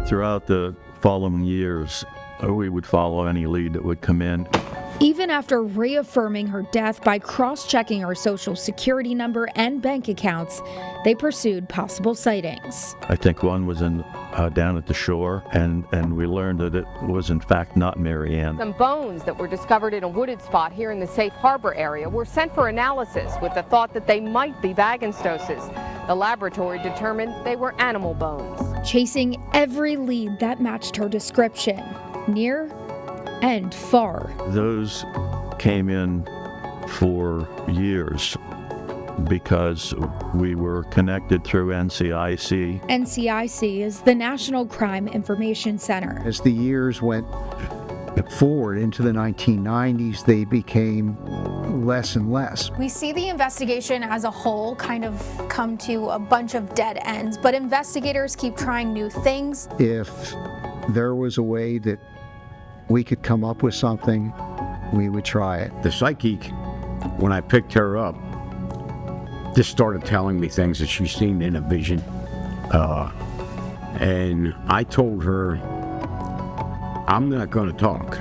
throughout the following years, we would follow any lead that would come in. Even after reaffirming her death by cross-checking her social security number and bank accounts, they pursued possible sightings. I think one was down at the shore, and we learned that it was in fact not Mary Ann. Some bones that were discovered in a wooded spot here in the Safe Harbor area were sent for analysis with the thought that they might be Wagenstos'. The laboratory determined they were animal bones. Chasing every lead that matched her description, near and far. Those came in for years because we were connected through NCIC. NCIC is the National Crime Information Center. As the years went forward into the 1990s, they became less and less. We see the investigation as a whole kind of come to a bunch of dead ends, but investigators keep trying new things. If there was a way that we could come up with something, we would try it. The psychic, when I picked her up, just started telling me things that she's seen in a vision. And I told her, I'm not going to talk.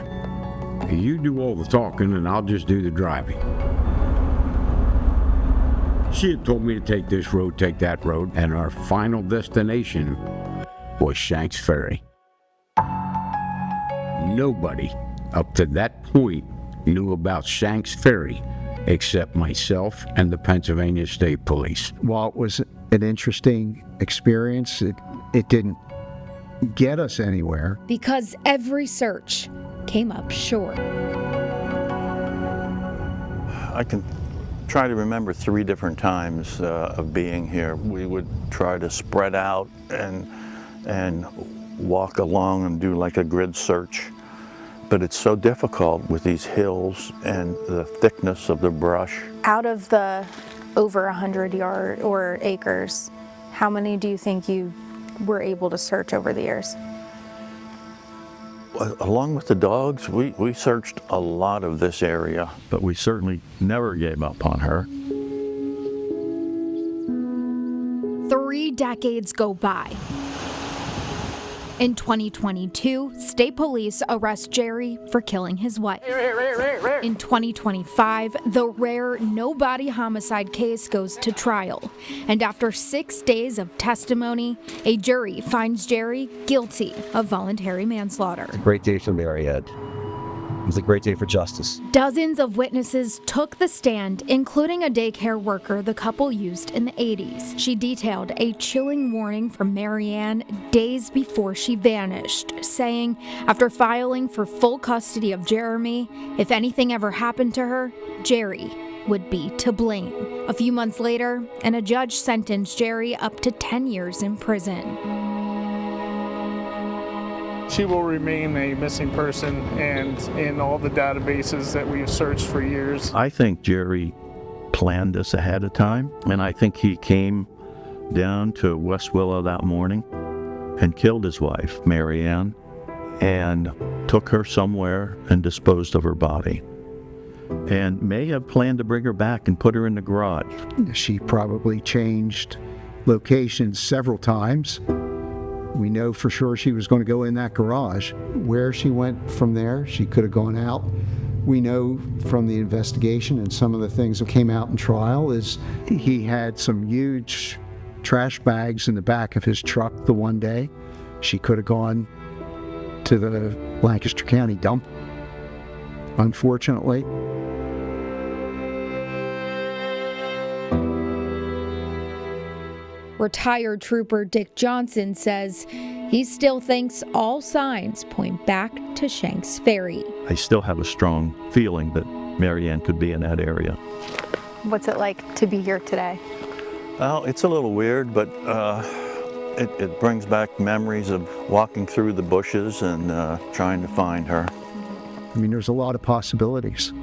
You do all the talking and I'll just do the driving. She had told me to take this road, take that road, and our final destination was Shanks Ferry. Nobody up to that point knew about Shanks Ferry except myself and the Pennsylvania State Police. While it was an interesting experience, it didn't get us anywhere. Because every search came up short. I can try to remember 3 different times of being here. We would try to spread out and walk along and do like a grid search. But it's so difficult with these hills and the thickness of the brush. Out of the over 100 yard or acres, how many do you think you were able to search over the years? Along with the dogs, we searched a lot of this area, but we certainly never gave up on her. 3 decades go by. In 2022, state police arrest Jerry for killing his wife. In 2025, the rare no-body homicide case goes to trial. And after 6 days of testimony, a jury finds Jerry guilty of voluntary manslaughter. A great day for Mary Ann. It was a great day for justice. Dozens of witnesses took the stand, including a daycare worker the couple used in the 80s. She detailed a chilling warning from Mary Ann days before she vanished, saying, after filing for full custody of Jeremy, if anything ever happened to her, Jerry would be to blame. A few months later, and a judge sentenced Jerry up to 10 years in prison. She will remain a missing person and in all the databases that we've searched for years. I think Jerry planned this ahead of time, and I think he came down to West Willow that morning and killed his wife, Mary Ann, and took her somewhere and disposed of her body. And may have planned to bring her back and put her in the garage. She probably changed locations several times. We know for sure she was going to go in that garage. Where she went from there, she could have gone out. We know from the investigation and some of the things that came out in trial is he had some huge trash bags in the back of his truck the one day. She could have gone to the Lancaster County dump, unfortunately. Retired Trooper Dick Johnson says he still thinks all signs point back to Shanks Ferry. I still have a strong feeling that Mary Ann could be in that area. What's it like to be here today? Well, it's a little weird, but it brings back memories of walking through the bushes and trying to find her. I mean, there's a lot of possibilities.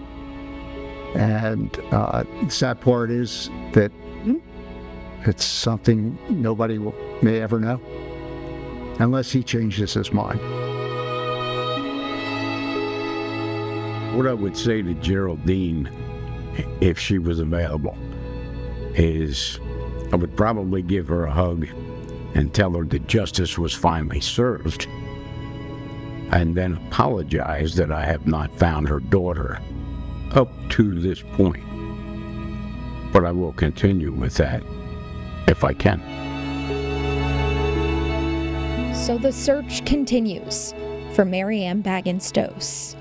And the sad part is that it's something nobody may ever know, unless he changes his mind. What I would say to Geraldine, if she was available, is I would probably give her a hug and tell her that justice was finally served, and then apologize that I have not found her daughter up to this point. But I will continue with that if I can. So the search continues for Mary Ann Bagans-Dose.